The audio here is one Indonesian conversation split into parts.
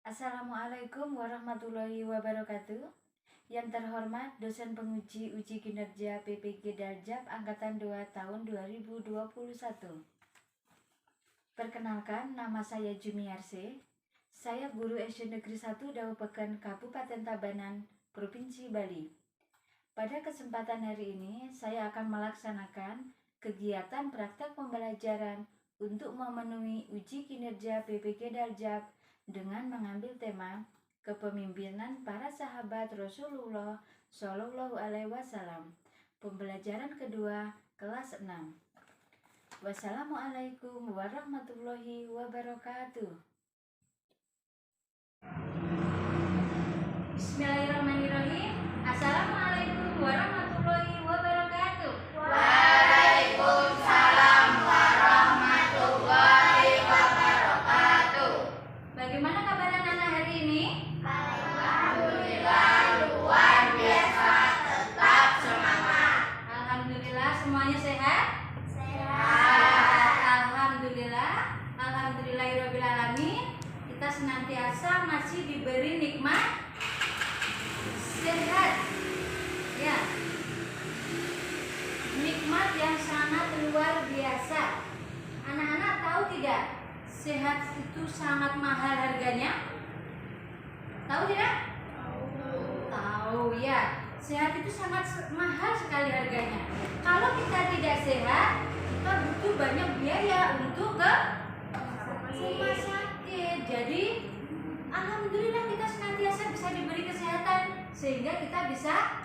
Assalamualaikum warahmatullahi wabarakatuh. Yang terhormat dosen penguji uji kinerja PPG Daljab Angkatan 2 tahun 2021. Perkenalkan, nama saya Jumiarse. Saya guru SD Negeri 1 Daupeken Kabupaten Tabanan, Provinsi Bali. Pada kesempatan hari ini, saya akan melaksanakan kegiatan praktek pembelajaran untuk memenuhi uji kinerja PPG Daljab dengan mengambil tema kepemimpinan para sahabat Rasulullah Shallallahu Alaihi Wasallam. Pembelajaran kedua, kelas 6. Wassalamualaikum warahmatullahi wabarakatuh. Bismillahirrahmanirrahim. Assalamualaikum warahmatullahi wabarakatuh. Waalaikumsalam warahmatullahi wabarakatuh. Bagaimana kabar anak-anak hari ini? Alhamdulillah luar biasa, tetap semangat. Alhamdulillah semuanya sehat? Sehat. Alhamdulillahirobbilalamin. Kita senantiasa masih diberi nikmat sehat. Ya. Nikmat yang sangat luar biasa. Anak-anak tahu tidak? Sehat itu sangat mahal harganya. Tahu tidak? Tahu ya. Sehat itu sangat mahal sekali harganya. Kalau kita tidak sehat, kita butuh banyak biaya untuk ke rumah sakit. Jadi, alhamdulillah kita senantiasa bisa diberi kesehatan sehingga kita bisa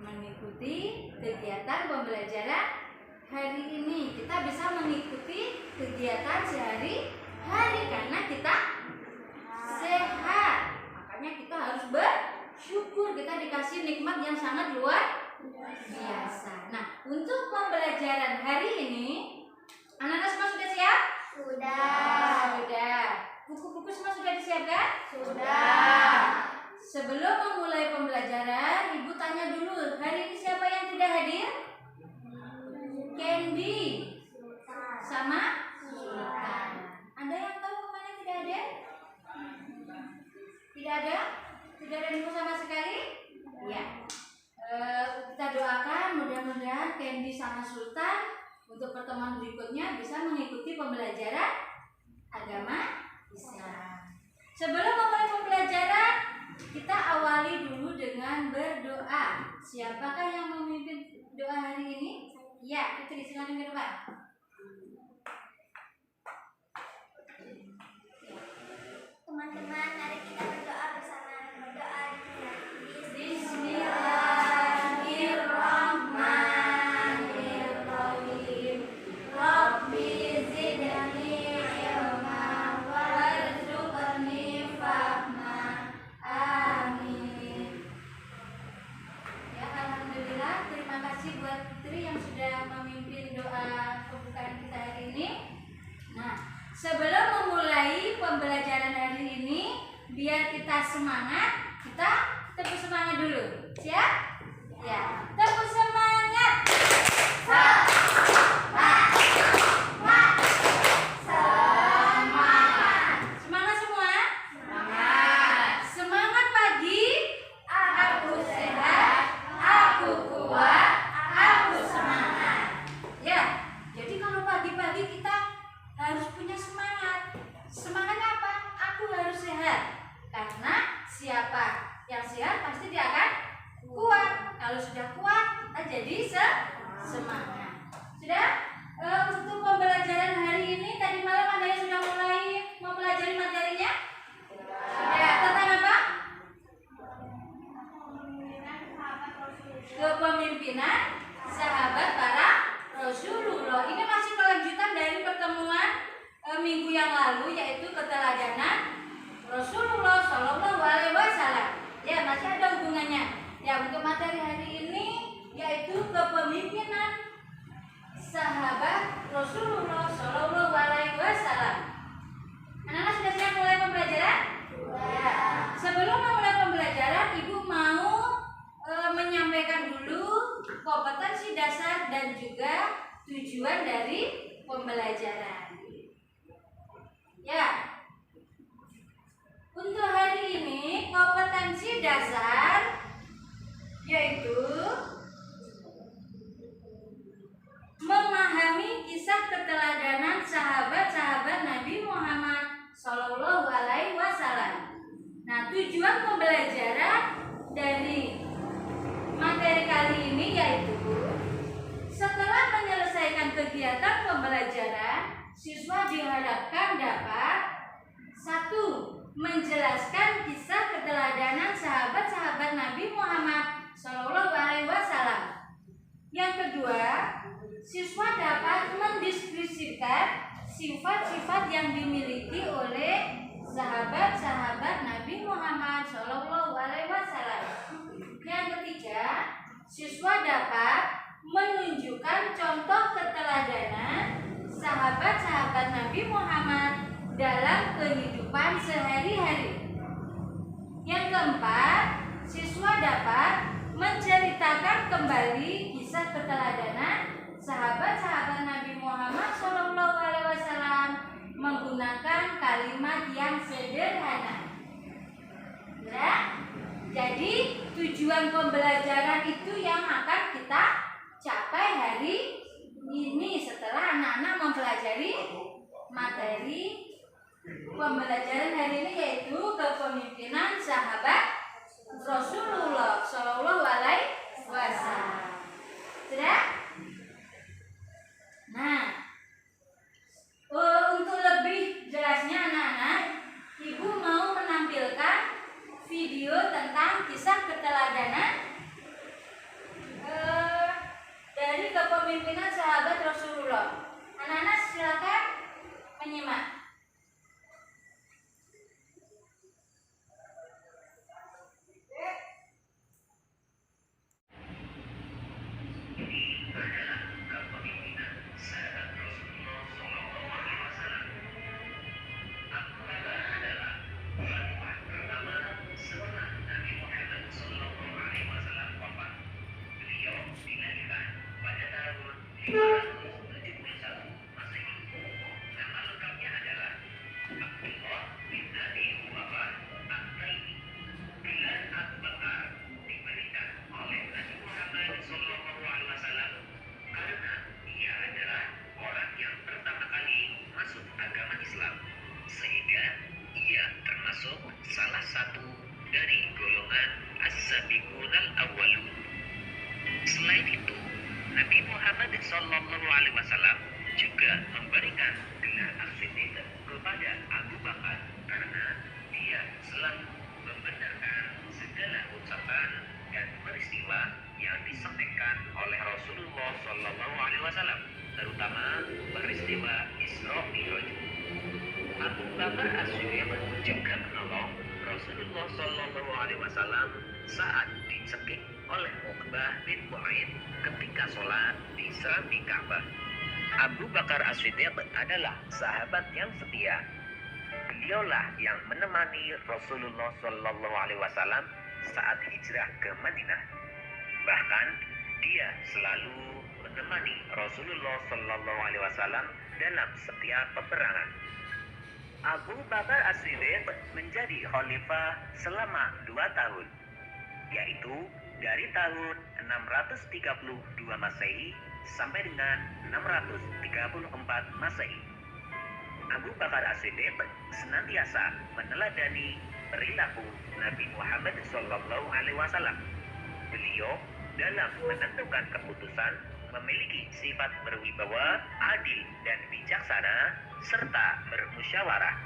mengikuti kegiatan pembelajaran hari ini. Kita bisa mengikuti kegiatan sehari-hari karena kita sehat. Makanya kita harus bersyukur kita dikasih nikmat yang sangat luar biasa. Nah, untuk pembelajaran hari ini, anak-anak semua sudah siap? Sudah. Buku-buku semua sudah disiapkan? Sudah. Sebelum memulai pembelajaran, Ibu tanya dulu, hari ini siapa yang tidak hadir? Candy sama Sultan. Ada yang tahu kemana tidak ada? Tidak ada? Tidak ada info sama sekali? Ya. Kita doakan mudah-mudahan Candy sama Sultan untuk pertemuan berikutnya bisa mengikuti pembelajaran agama Islam. Sebelum memulai pembelajaran, kita awali dulu dengan berdoa. Siapakah yang memimpin doa hari ini? Ya, Fitri, silakan ke depan. Teman-teman, mari kita berdoa bersama. Berdoa Bismillahirrahmanirrahim. Rabbi zidni ilma warzuqni fahma. Amin. Ya, alhamdulillah. Terima kasih buat Fitri yang sudah memimpin doa pembukaan kita hari ini. Nah, sebelum memulai pembelajaran hari ini, biar kita semangat, kita tepuk semangat dulu. Siap? Ya, tepuk semangat. Semangat semua? Semangat pagi. Aku sehat, aku kuat, aku semangat. Ya, jadi kalau pagi-pagi kita harus punya semangat. Semangatnya apa? Aku harus sehat. Karena siapa yang sehat pasti dia akan kuat. Kalau sudah kuat, kita jadi semangat. Sudah? Untuk pembelajaran hari ini, tadi malam ada yang sudah mulai mempelajari materinya? Sudah. Tentang apa? Kepemimpinan sahabat para Rasulullah. Ini masih kelanjutan dari pertemuan minggu yang lalu, yaitu keteladanan Rasulullah Shallallahu Alaihi Wasallam. Ya, masih ada hubungannya. Ya, untuk materi hari ini yaitu kepemimpinan sahabat Rasulullah Shallallahu Alaihi Wasallam. Anak-anak sudah siap mulai pembelajaran? Sebelum memulai pembelajaran, Ibu mau menyampaikan dulu kompetensi dasar dan juga tujuan dari pembelajaran. Ya, Untuk hari ini kompetensi dasar yaitu memahami kisah keteladanan sahabat-sahabat Nabi Muhammad Shallallahu Alaihi Wasallam. Nah, tujuan pembelajaran dari materi kali ini yaitu setelah menyelesaikan kegiatan pembelajaran, siswa diharapkan dapat 1. Menjelaskan kisah keteladanan sahabat-sahabat Nabi Muhammad Shallallahu Alaihi Wasallam. Yang kedua, siswa dapat mendeskripsikan sifat-sifat yang dimiliki oleh sahabat-sahabat Nabi Muhammad Shallallahu Alaihi Wasallam. Yang ketiga, siswa dapat menunjukkan contoh keteladanan sahabat-sahabat Nabi Muhammad dalam kehidupan sehari-hari. Yang keempat, siswa dapat menceritakan kembali kisah keteladanan sahabat-sahabat Nabi Muhammad Shallallahu Alaihi Wasallam menggunakan kalimat yang sederhana. Ya? Jadi tujuan pembelajaran itu yang akan kita capai hari ini setelah anak-anak mempelajari materi pembelajaran hari ini yaitu kepemimpinan sahabat Rasulullah Shallallahu Alaihi Wasallam. Sudah? Nah, untuk lebih jelasnya anak-anak, Ibu mau menampilkan video tentang kisah keteladanan dari kepemimpinan sahabat Rasulullah. Anak-anak silakan menyimak. Selain itu, Nabi Muhammad Sallallahu Alaihi Wasallam juga memberikan gelar as-siddiq kepada Abu Bakar karena dia selalu membenarkan segala ucapan dan peristiwa yang disampaikan oleh Rasulullah Sallallahu Alaihi Wasallam, terutama peristiwa Isra Mi'raj. Abu Bakar as-Siddiq juga menolong Rasulullah Sallallahu Alaihi Wasallam saat dicekik oleh Uqbah bin Mu'aid ketika sholat di serambi Ka'bah. Abu Bakar as-Siddiq adalah sahabat yang setia. Beliaulah yang menemani Rasulullah Sallallahu Alaihi Wasallam saat hijrah ke Madinah. Bahkan dia selalu menemani Rasulullah Sallallahu Alaihi Wasallam dalam setiap peperangan. Abu Bakar as-Siddiq menjadi khalifah selama 2 tahun, yaitu dari tahun 632 Masehi sampai dengan 634 Masehi. Abu Bakar as-Siddiq senantiasa meneladani perilaku Nabi Muhammad Sallallahu Alaihi Wasallam. Beliau dalam menentukan keputusan memiliki sifat berwibawa, adil dan bijaksana serta bermusyawarah.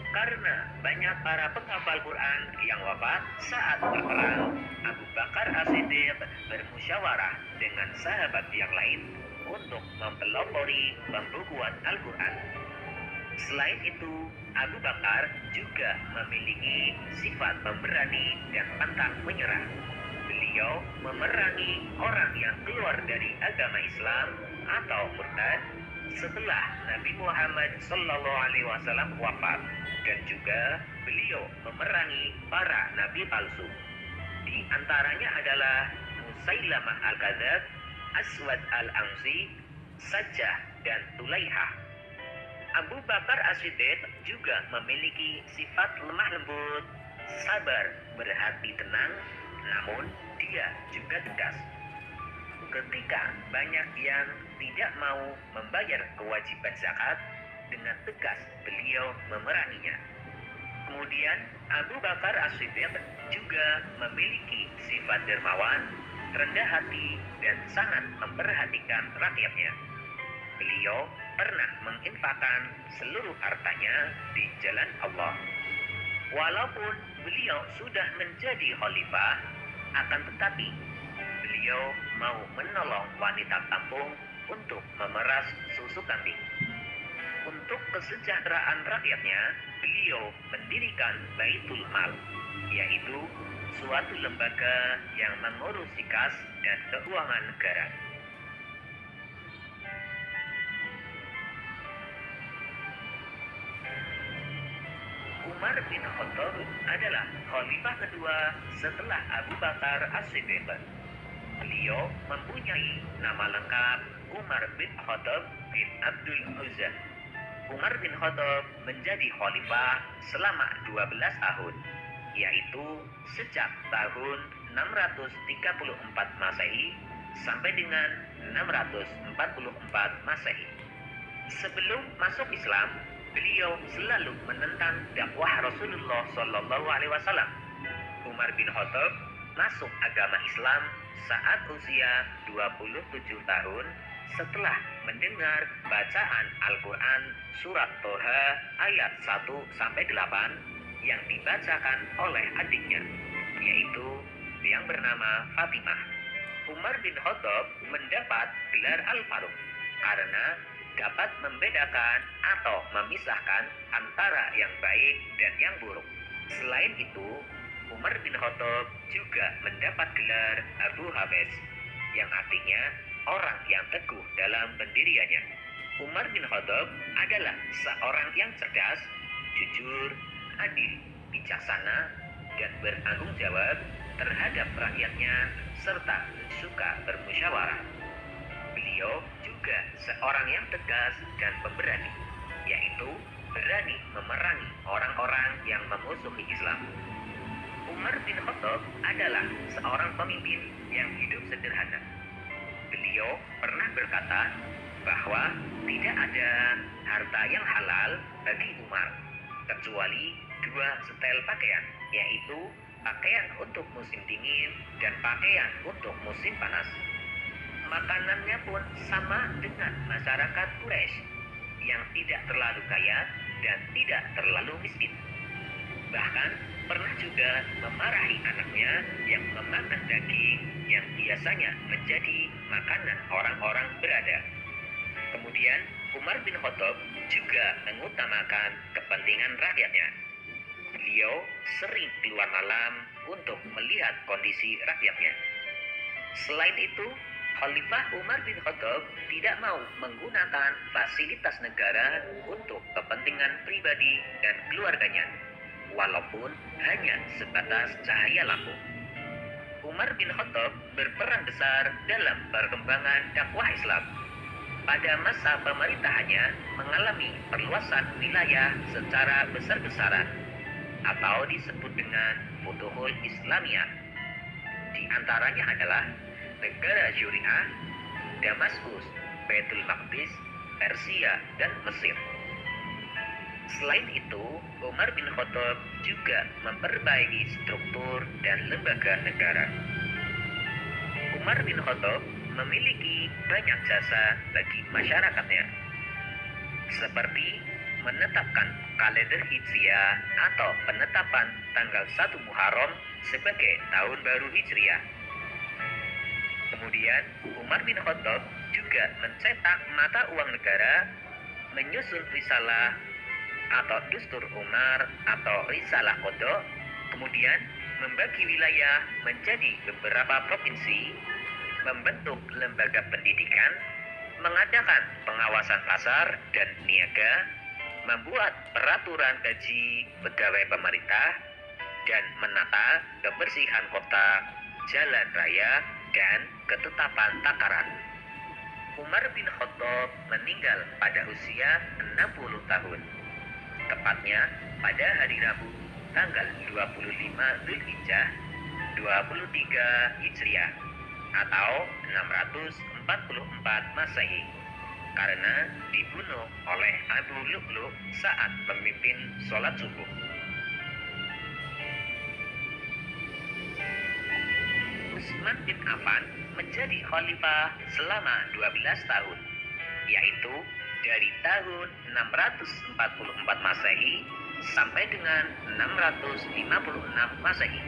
Karena banyak para penghafal Quran yang wafat saat berperang, Abu Bakar as-Siddiq bermusyawarah dengan sahabat yang lain untuk mempelopori pembukuan Al-Quran. Selain itu, Abu Bakar juga memiliki sifat pemberani dan pantang menyerah. Beliau memerangi orang yang keluar dari agama Islam atau murtad setelah Nabi Muhammad Sallallahu Alaihi Wasallam wafat, dan juga beliau memerangi para nabi palsu. Di antaranya adalah Musailamah al-Kadzab, Aswad al-Ansi, Sajjah dan Tulaihah. Abu Bakar As-Siddiq juga memiliki sifat lemah lembut, sabar, berhati tenang, namun dia juga tegas. Ketika banyak yang tidak mau membayar kewajiban zakat, dengan tegas beliau memeranginya. Kemudian Abu Bakar As-Siddiq juga memiliki sifat dermawan, rendah hati, dan sangat memperhatikan rakyatnya. Beliau pernah menginfakkan seluruh hartanya di jalan Allah. Walaupun beliau sudah menjadi khalifah, akan tetapi beliau mau menolong wanita kampung untuk memeras susu kambing. Untuk kesejahteraan rakyatnya, beliau mendirikan Baitul Mal, yaitu suatu lembaga yang mengurusi kas dan keuangan negara. Umar bin Khattab adalah khalifah kedua setelah Abu Bakar As-Siddiq. Beliau mempunyai nama lengkap Umar bin Khattab bin Abdul Uzza. Umar bin Khattab menjadi khalifah selama 12 tahun, yaitu sejak tahun 634 Masehi sampai dengan 644 Masehi. Sebelum masuk Islam, beliau selalu menentang dakwah Rasulullah Shallallahu Alaihi Wasallam. Umar bin Khattab masuk agama Islam saat usia 27 tahun setelah mendengar bacaan Al-Quran surat Toha ayat 1-8 yang dibacakan oleh adiknya, yaitu yang bernama Fatimah. Umar bin Khattab mendapat gelar Al-Faruq karena dapat membedakan atau memisahkan antara yang baik dan yang buruk. Selain itu, Umar bin Khattab juga mendapat gelar Abu Habes, yang artinya orang yang teguh dalam pendiriannya. Umar bin Khattab adalah seorang yang cerdas, jujur, adil, bijaksana, dan bertanggung jawab terhadap rakyatnya serta suka bermusyawarah. Beliau juga seorang yang tegas dan pemberani, yaitu berani memerangi orang-orang yang memusuhi Islam. Umar bin Khattab adalah seorang pemimpin yang hidup sederhana. Beliau pernah berkata bahwa tidak ada harta yang halal bagi Umar kecuali 2 setel pakaian, yaitu pakaian untuk musim dingin dan pakaian untuk musim panas. Makanannya pun sama dengan masyarakat Quraisy yang tidak terlalu kaya dan tidak terlalu miskin. Bahkan pernah juga memarahi anaknya yang memakan daging yang biasanya menjadi makanan orang-orang berada. Kemudian Umar bin Khattab juga mengutamakan kepentingan rakyatnya. Beliau sering keluar malam untuk melihat kondisi rakyatnya. Selain itu, Khalifah Umar bin Khattab tidak mau menggunakan fasilitas negara untuk kepentingan pribadi dan keluarganya, walaupun hanya sebatas cahaya lampu. Umar bin Khattab berperan besar dalam perkembangan dakwah Islam. Pada masa pemerintahannya mengalami perluasan wilayah secara besar-besaran atau disebut dengan Futuhul Islamiyah. Di antaranya adalah negara Syuriah, Damaskus, Baitul Maqdis, Persia, dan Mesir. Selain itu, Umar bin Khattab juga memperbaiki struktur dan lembaga negara. Umar bin Khattab memiliki banyak jasa bagi masyarakatnya, seperti menetapkan kalender Hijriah atau penetapan tanggal 1 Muharram sebagai tahun baru Hijriah. Kemudian, Umar bin Khattab juga mencetak mata uang negara, menyusun risalah atau Dustur Umar atau Risalah Qadha, kemudian membagi wilayah menjadi beberapa provinsi, membentuk lembaga pendidikan, mengadakan pengawasan pasar dan niaga, membuat peraturan gaji pegawai pemerintah, dan menata kebersihan kota, jalan raya, dan ketetapan takaran. Umar bin Khattab meninggal pada usia 60 tahun. Tepatnya pada hari Rabu tanggal 25 Zulhijjah 23 Hijriah atau 644 Masehi karena dibunuh oleh Abu Lu'lu' saat memimpin sholat subuh. Utsman bin Affan menjadi khalifah selama 12 tahun, yaitu dari tahun 644 Masehi sampai dengan 656 Masehi.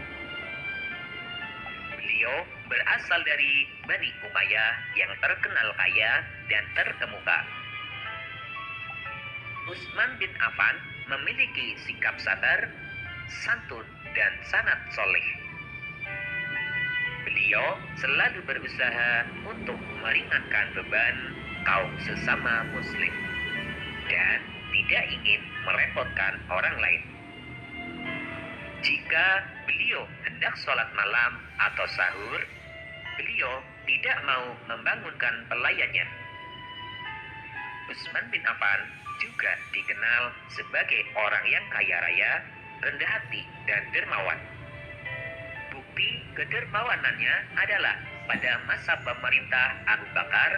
Beliau berasal dari Bani Umayyah yang terkenal kaya dan terkemuka. Utsman bin Affan memiliki sikap sabar, santun, dan sangat soleh. Beliau selalu berusaha untuk meringankan beban kaum sesama muslim dan tidak ingin merepotkan orang lain. Jika beliau hendak sholat malam atau sahur, beliau tidak mau membangunkan pelayannya. Utsman bin Affan juga dikenal sebagai orang yang kaya raya, rendah hati, dan dermawan. Bukti kedermawanannya adalah pada masa pemerintah Abu Bakar,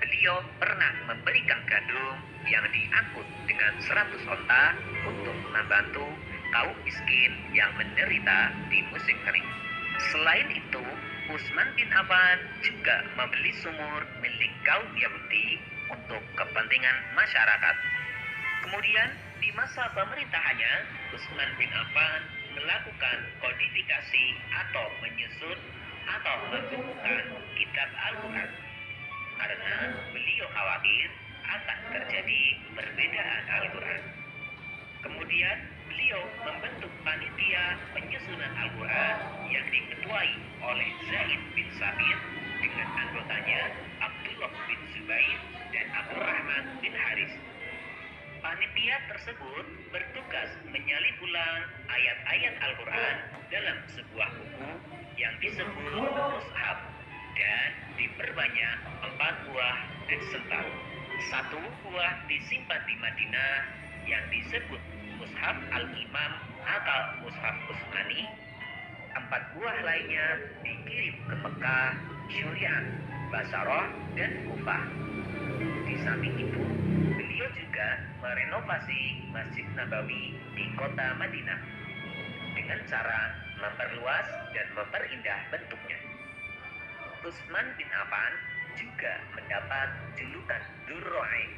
beliau pernah memberikan gandum yang diangkut dengan 100 onta untuk membantu kaum miskin yang menderita di musim kering. Selain itu, Utsman bin Affan juga membeli sumur milik kaum Yahudi untuk kepentingan masyarakat. Kemudian, di masa pemerintahannya, Utsman bin Affan melakukan kodifikasi atau menyusun atau membukukan kitab Al-Quran karena beliau khawatir akan terjadi perbedaan Al-Quran. Kemudian beliau membentuk panitia penyusunan Al-Quran yang diketuai oleh Zaid bin Sabit dengan anggotanya Abdullah bin Zubair dan Abdurrahman bin Haris. Panitia tersebut bertugas menyalin ulang ayat-ayat Al-Quran dalam sebuah buku yang disebut Mushaf dan diperbanyak 4 buah dan sental. 1 buah disimpan di Madinah yang disebut Mushaf Al-Imam atau Mushaf Utsmani. 4 buah lainnya dikirim ke Mekah, Syurian, Basrah, dan Kufah. Di samping itu, beliau juga merenovasi Masjid Nabawi di kota Madinah dengan cara memperluas dan memperindah bentuknya. Utsman bin Affan juga mendapat julukan Dzur-Ra'ain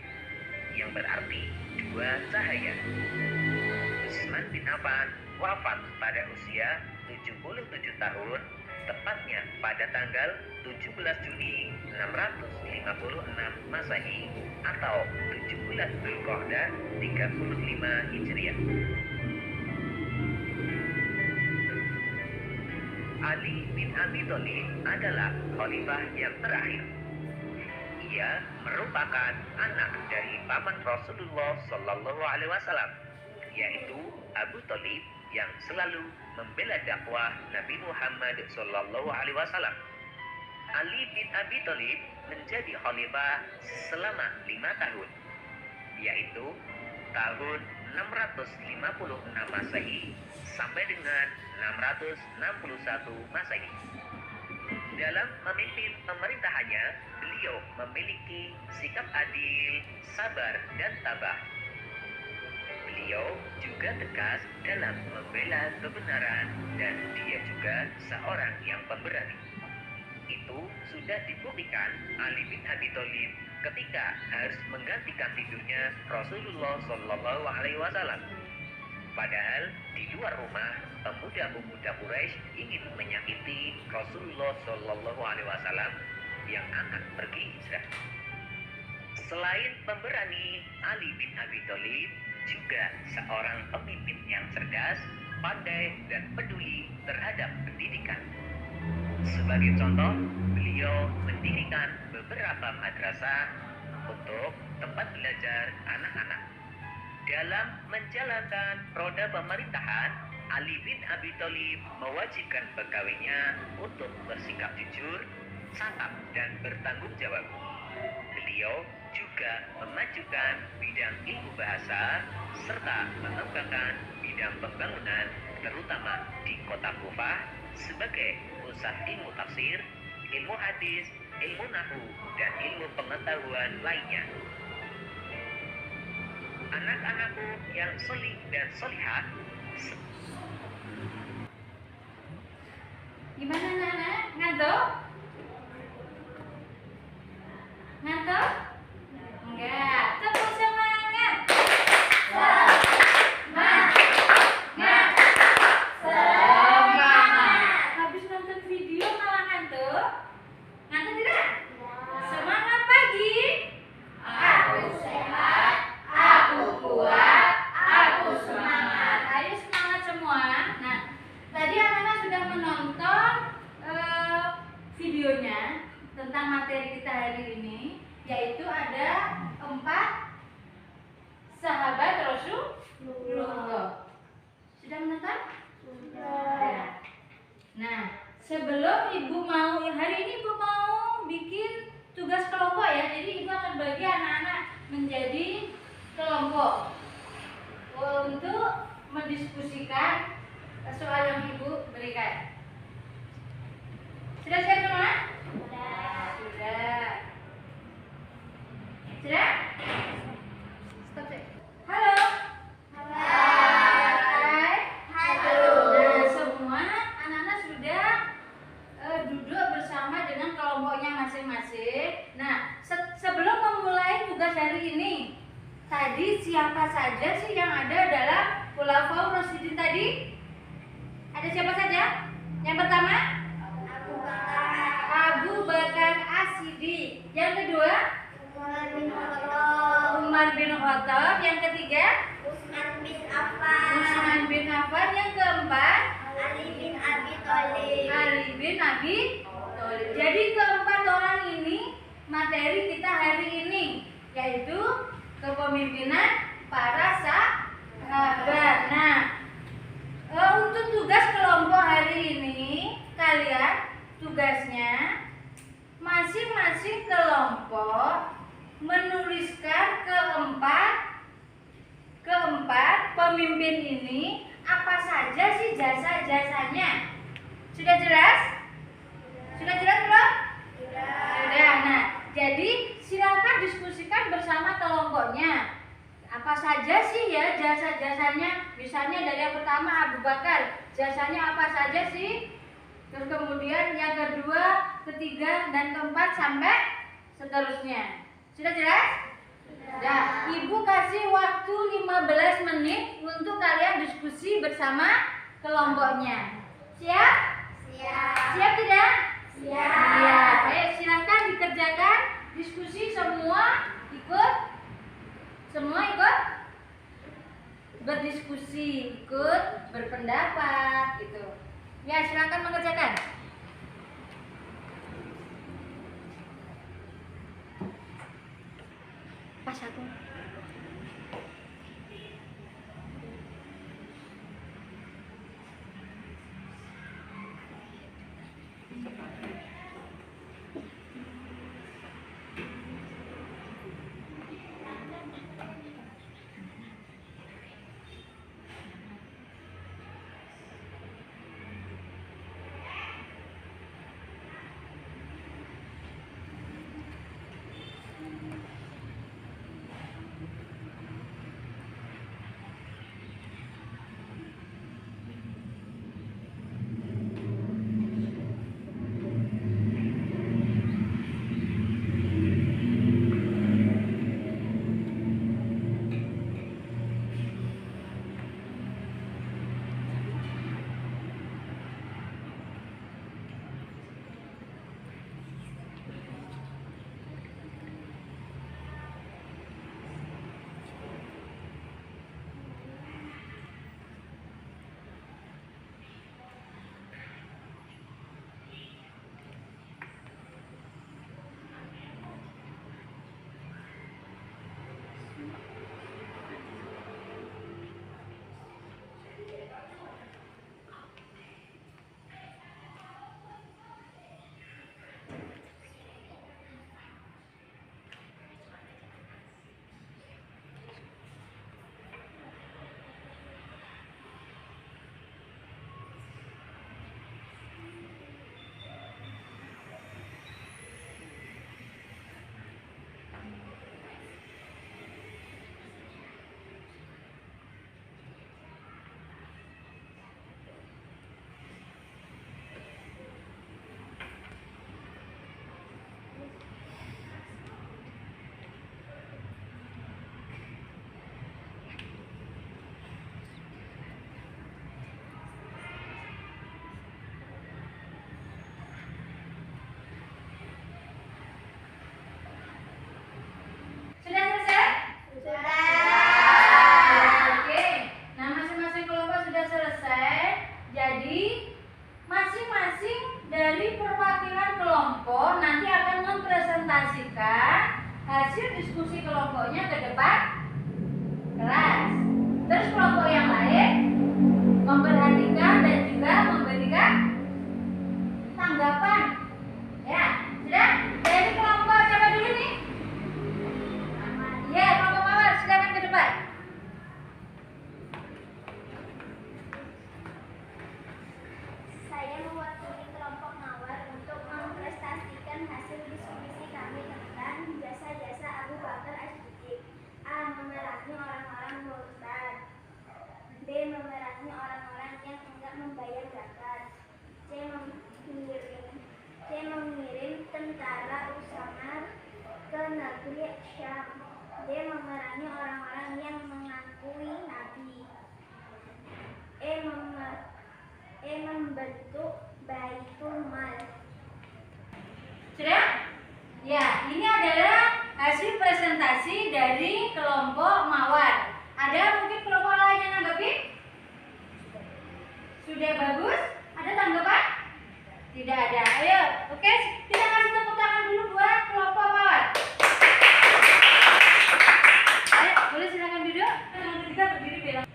yang berarti 2 cahaya. Utsman bin Affan wafat pada usia 77 tahun, tepatnya pada tanggal 17 Juni 656 Masehi atau 17 Dzulqa'dah 35 Hijriah. Ali bin Abi Thalib adalah khalifah yang terakhir. Ia merupakan anak dari paman Rasulullah Shallallahu Alaihi Wasallam, yaitu Abu Thalib yang selalu membela dakwah Nabi Muhammad Shallallahu Alaihi Wasallam. Ali bin Abi Thalib menjadi khalifah selama 5 tahun, yaitu tahun 656 Masehi sampai dengan 661 Masehi. Dalam memimpin pemerintahannya, beliau memiliki sikap adil, sabar, dan tabah. Beliau juga tegas dalam membela kebenaran dan dia juga seorang yang pemberani. Itu sudah dibuktikan Ali bin Abi Thalib ketika harus menggantikan tidurnya Rasulullah Shallallahu Alaihi Wasallam. Padahal di luar rumah, pemuda-pemuda Quraisy ingin menyakiti Rasulullah Shallallahu Alaihi Wasallam yang akan pergi hijrah. Selain pemberani, Ali bin Abi Thalib juga seorang pemimpin yang cerdas, pandai, dan peduli terhadap pendidikan. Sebagai contoh, beliau mendirikan beberapa madrasah untuk tempat belajar anak-anak. Dalam menjalankan roda pemerintahan, Ali bin Abi Thalib mewajibkan pegawainya untuk bersikap jujur, cakap, dan bertanggung jawab. Beliau juga memajukan bidang ilmu bahasa serta mengembangkan bidang pembangunan terutama di kota Kufah sebagai pusat ilmu tafsir, ilmu hadis, ilmu nahwu, dan ilmu pengetahuan lainnya. Anak-anakku yang solih dan solihah, Gimana anak-anak? Ngantuk? Ngantuk? Enggak. Tepuk semangat. Semangat. Habis nonton video malah ngantuk? Ngantuk tidak? Semangat pagi. Aku sehat, aku kuat, aku semangat. Ayo semangat semua. Nah, tadi anak-anak sudah menonton videonya tentang materi kita hari ini, yaitu ada 4 sahabat Rasulullah. Sudah menonton? Sudah. Nah, sebelum ibu mau hari ini ibu mau bikin tugas kelompok ya. Jadi ibu akan bagi anak-anak menjadi kelompok untuk mendiskusikan soal yang ibu berikan. Sudah siap semua? Sudah. Sudah? Stop deh. Halo. Hai. Nah, semua anak-anak sudah duduk bersama dengan kelompoknya masing-masing. Nah, sebelum memulai tugas hari ini, tadi siapa saja sih yang ada dalam Khulafaur Rasyidin tadi? Ada siapa saja? Yang pertama, Abu Bakar As-Siddiq. Yang kedua, Umar bin Khattab. Yang ketiga, Utsman bin Affan. Yang keempat, Ali bin Abi Thalib. Jadi keempat orang ini materi kita hari ini, yaitu kepemimpinan para sahabat. Nah, untuk tugas kelompok hari ini, kalian tugasnya masing-masing kelompok menuliskan keempat pemimpin ini apa saja sih jasa-jasanya. Sudah jelas? Sudah jelas belum? Sudah. Nah, jadi silakan diskusikan bersama kelompoknya. Apa saja sih ya jasa-jasanya? Misalnya dari yang pertama Abu Bakar, jasanya apa saja sih? Terus kemudian yang kedua, ketiga, dan keempat sampai seterusnya. Sudah jelas? Sudah. Ibu kasih waktu 15 menit untuk kalian diskusi bersama kelompoknya. Siap? Siap tidak? Siap. Ayo silakan dikerjakan diskusi semua ikut berdiskusi, ikut berpendapat gitu. Ya, silakan mengerjakan. Pas aku. Dia mengirim tentara Usama ke negeri Syam. Dia memerangi orang-orang yang mengakui Nabi. Membentuk Baitul Mal. Sudah? Ya, ini adalah hasil presentasi dari kelompok Mawar. Ada mungkin kelompok lain yang nanggapi? Sudah bagus? Ada tanggapan? Tidak ada. Ayo, oke, kita kasih tepuk tangan dulu buat kelompok Mawar. Ayo, boleh silakan duduk. Yang ketiga berdiri bilang.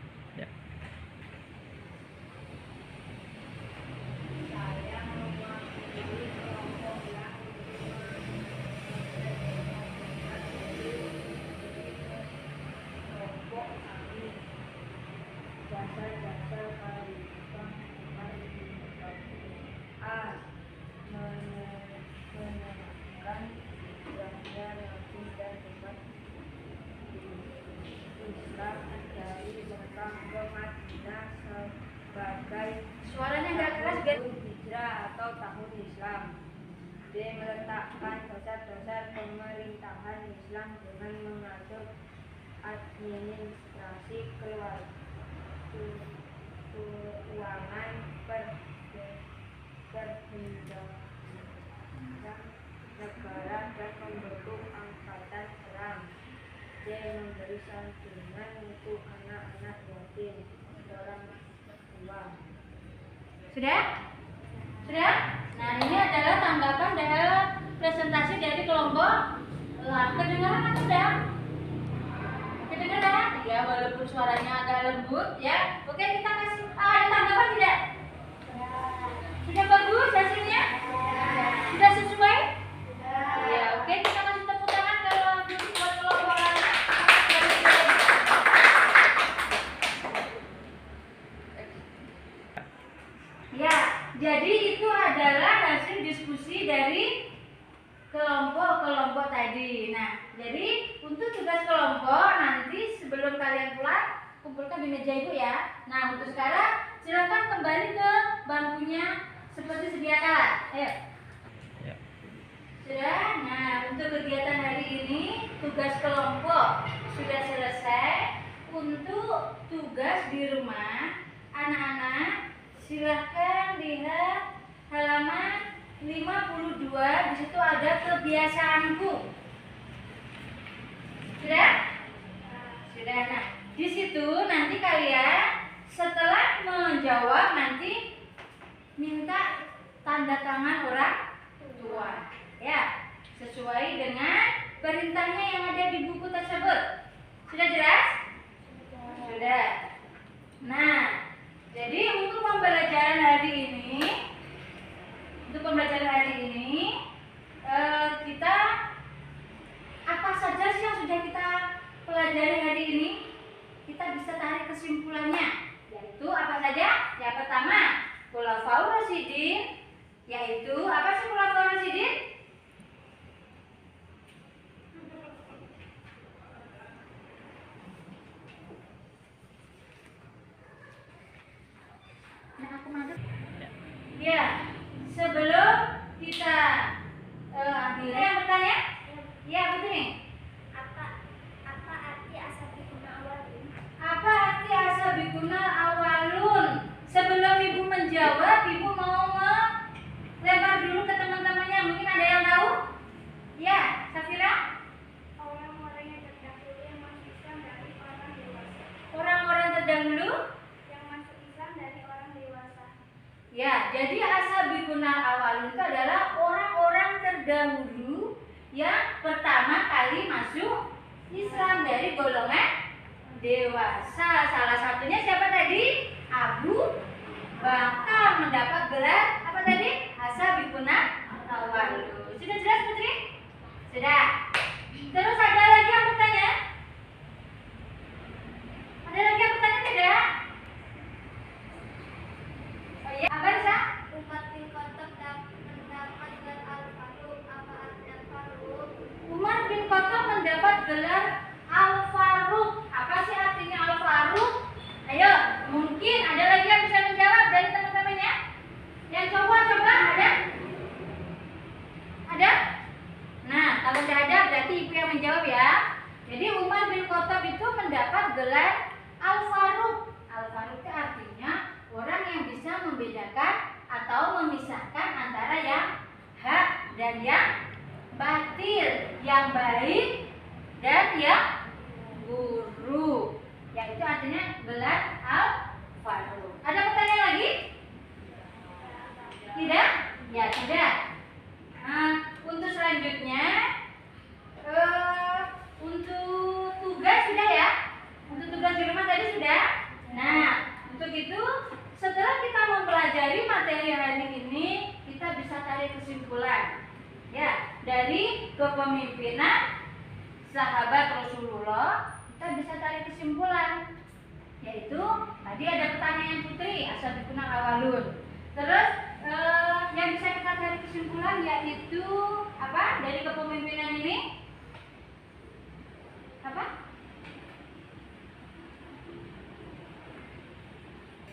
Suaranya nggak keras, biar hijrah atau tahun Islam. Dia meletakkan dasar-dasar pemerintahan Islam dengan mengatur administrasi keuangan perbendaharaan negara dan membentuk angkatan perang. Dia memberi santunan untuk anak-anak yatim, orang tua. Sudah? Sudah? Nah, ini adalah tanggapan dari presentasi dari kelompok kedengaran atau tidak? Kedengaran? Ya, walaupun suaranya agak lembut ya. Oke, kita kasih ada tanggapan tidak? Sudah bagus hasilnya? Sudah sesuai? Ya, oke, kita kasih tepuk tangan kalau buat kelompok lain. Ya, jadi itu adalah hasil diskusi dari kelompok-kelompok tadi. Nah, jadi untuk tugas kelompok nanti sebelum kalian pulang kumpulkan di meja ibu ya. Nah, untuk sekarang silakan kembali ke bangkunya seperti sedia kala. Ayo. Sudah. Nah, untuk kegiatan hari ini tugas kelompok sudah selesai. Untuk tugas di rumah, anak-anak silahkan lihat halaman 52. Di situ ada kebiasaanku. Sudah? Sudah. Nah, di situ nanti kalian setelah menjawab nanti minta tanda tangan orang tua. Ya, sesuai dengan perintahnya yang ada di buku tersebut. Sudah jelas? Sudah. Nah, jadi untuk pembelajaran hari ini, kita apa saja sih yang sudah kita pelajari hari ini? Kita bisa tarik kesimpulannya, yaitu apa saja? Yang pertama, Khulafaur Rasyidin, yaitu apa sih Khulafaur Rasyidin? Ya, sebelum kita akhiri yang bertanya, ya betul nih. Apa arti asabikuna awalun? Apa arti asabikuna awalun? Sebelum ibu menjawab, ibu mau melempar dulu ke teman-temannya. Mungkin ada yang tahu? Ya, Safira. Orang-orang yang terdahulu yang masuk Islam dari orang dewasa. Orang-orang terdahulu. Yang masuk Islam dari orang dewasa. Ya, jadi ashabikuna awalun itu adalah orang-orang terdahulu yang pertama kali masuk Islam dari golongan dewasa. Salah satunya siapa tadi? Abu Bakar mendapat gelar apa tadi? Ashabikuna awalun. Sudah jelas Putri? Sudah. Terus ada lagi yang bertanya? Ada lagi yang bertanya tidak? Oh iya, apa Risa? Umar bin Khattab mendapat gelar Al-Faruq. Apa arti Al-Faruq? Umar bin Khattab mendapat gelar Al-Faruq. Apa sih artinya Al-Faruq? Ayo, mungkin ada lagi yang bisa menjawab dari teman-temannya? Yang coba ada? membedakan atau memisahkan antara yang hak dan yang batil, yang baik dan yang buruk. Yaitu artinya gelar al-faruq. Ada pertanyaan lagi? Tidak? Ya, tidak. Nah, untuk selanjutnya untuk tugas sudah ya? Untuk tugas di rumah tadi sudah? Nah, untuk itu setelah kita mempelajari materi hari ini, kita bisa tarik kesimpulan ya, dari kepemimpinan sahabat Rasulullah. Kita bisa tarik kesimpulan, yaitu tadi ada pertanyaan Putri as-sabiquna awalun. Terus yang bisa kita tarik kesimpulan yaitu apa dari kepemimpinan ini? Apa?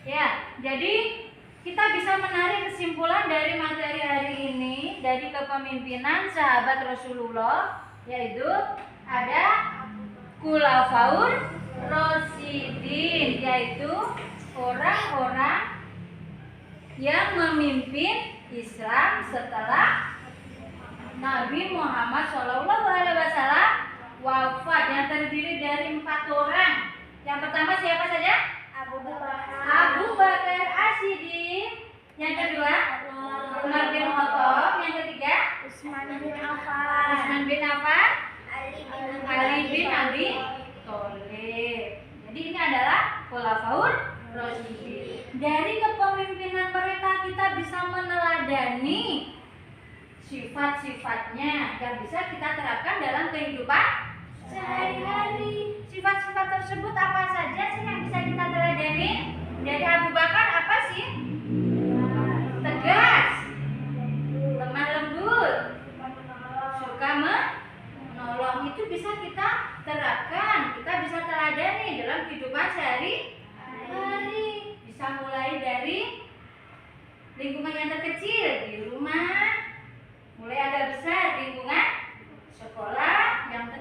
Ya, jadi kita bisa menarik kesimpulan dari materi hari ini dari kepemimpinan sahabat Rasulullah, yaitu ada Khulafaur Rasyidin, yaitu orang-orang yang memimpin Islam setelah Nabi Muhammad SAW wafat, yang terdiri dari 4 orang. Yang pertama siapa saja? Abu Bakar As-Siddiq. Yang kedua Umar bin Khattab. Yang ketiga Utsman bin Affan, Ali bin Abi Thalib. Jadi ini adalah Khulafaur Rasyidin. Dari kepemimpinan mereka kita bisa meneladani sifat-sifatnya yang bisa kita terapkan dalam kehidupan sehari-hari. Sifat-sifat tersebut apa saja sih yang bisa kita teladani? Dari Abu Bakar apa sih? Tegas, lemah lembut, suka menolong. Itu bisa kita terapkan, kita bisa teladani dalam kehidupan sehari-hari. Bisa mulai dari lingkungan yang terkecil di rumah, mulai agak besar lingkungan sekolah, yang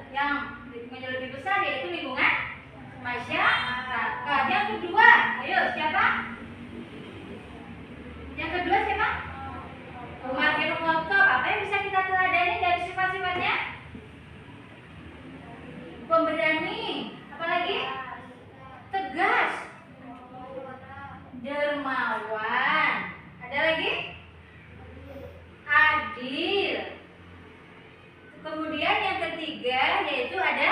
lingkungannya lebih besar yaitu lingkungan masyarakat. Yang kedua, ayo siapa? Yang kedua siapa? Umar bin Khattab. Apa yang bisa kita teladani dari sifat-sifatnya? Pemberani, apalagi? Tegas, dermawan. Ada lagi? Adil. Kemudian yang ketiga yaitu ada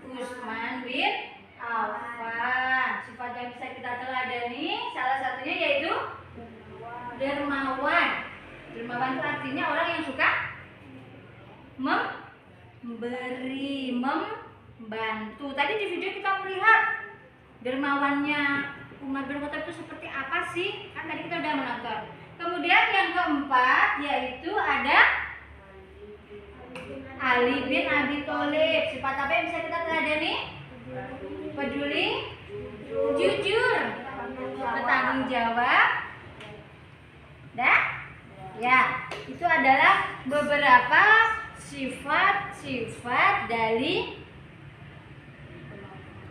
Utsman bin Affan. Sifat yang bisa kita teladani salah satunya yaitu dermawan. Dermawan itu artinya orang yang suka memberi, membantu. Tadi di video kita melihat dermawannya Umar bin Khattab itu seperti apa sih? Kan tadi kita sudah menonton. Kemudian yang keempat yaitu ada Ali bin Abi Thalib. Sifat apa yang bisa kita teladani? Peduli, jujur, bertanggung jawab. Dah? Ya, itu adalah beberapa sifat-sifat dari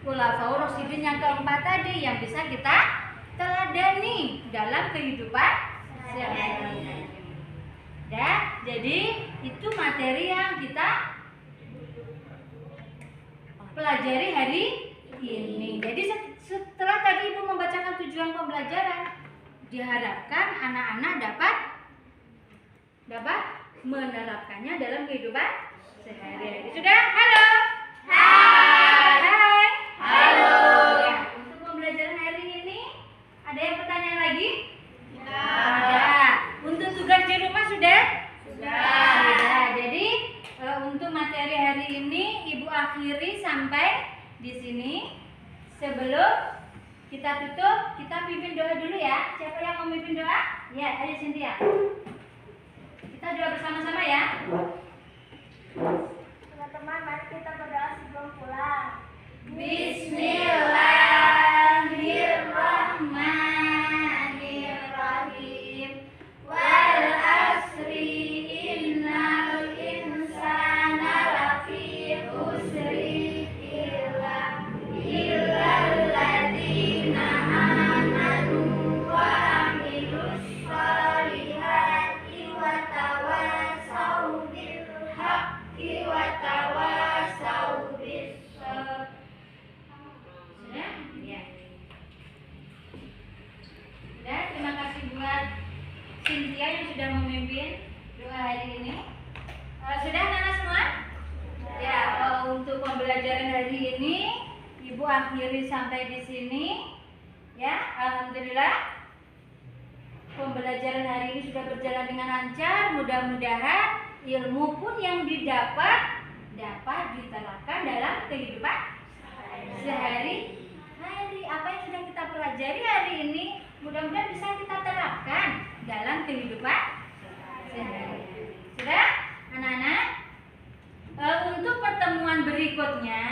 Khulafaur Rasyidin yang keempat tadi yang bisa kita teladani dalam kehidupan sehari-hari. Dan jadi itu materi yang kita pelajari hari ini. Jadi setelah tadi Ibu membacakan tujuan pembelajaran, diharapkan anak-anak dapat menerapkannya dalam kehidupan sehari-hari. Sudah? Halo? Hai. Hai. Halo. Ya, untuk pembelajaran hari ini ada yang pertanyaan lagi? Ya. Ada. Untuk tugas di rumah sudah? Sudah. Jadi untuk materi hari ini Ibu akhiri sampai di sini. Sebelum kita tutup, kita pimpin doa dulu ya. Siapa yang mau memimpin doa? Ya, ayo Cynthia. Kita doa bersama-sama ya. Teman-teman, mari kita berdoa sebelum pulang. Bismillahirrahmanirrahim. Wal asri innal insana lafi khusri illa alladzina amanu wa Cynthia yang sudah memimpin doa hari ini. Sudah anak-anak semua? Ya, untuk pembelajaran hari ini Ibu akhiri sampai di sini. Ya, alhamdulillah. Pembelajaran hari ini sudah berjalan dengan lancar. Mudah-mudahan ilmu pun yang didapat dapat diterapkan dalam kehidupan sehari-hari. Apa yang sudah kita pelajari hari ini mudah-mudahan bisa kita terapkan dalam kehidupan sehari-hari. Sudah, anak-anak? Untuk pertemuan berikutnya,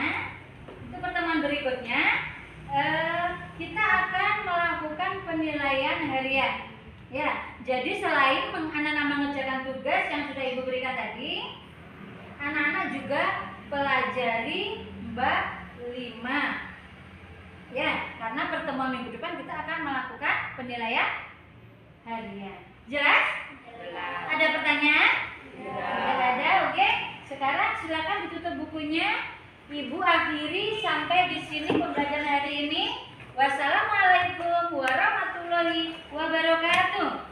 kita akan melakukan penilaian harian. Ya, jadi selain anak-anak mengerjakan tugas yang sudah Ibu berikan tadi, anak-anak juga pelajari bab 5. Ya, karena pertemuan minggu depan kita akan melakukan penilaian harian. Jelas? Jelas. Ada pertanyaan? Tidak ada, oke. Sekarang silakan ditutup bukunya. Ibu akhiri sampai di sini pembelajaran hari ini. Wassalamualaikum warahmatullahi wabarakatuh.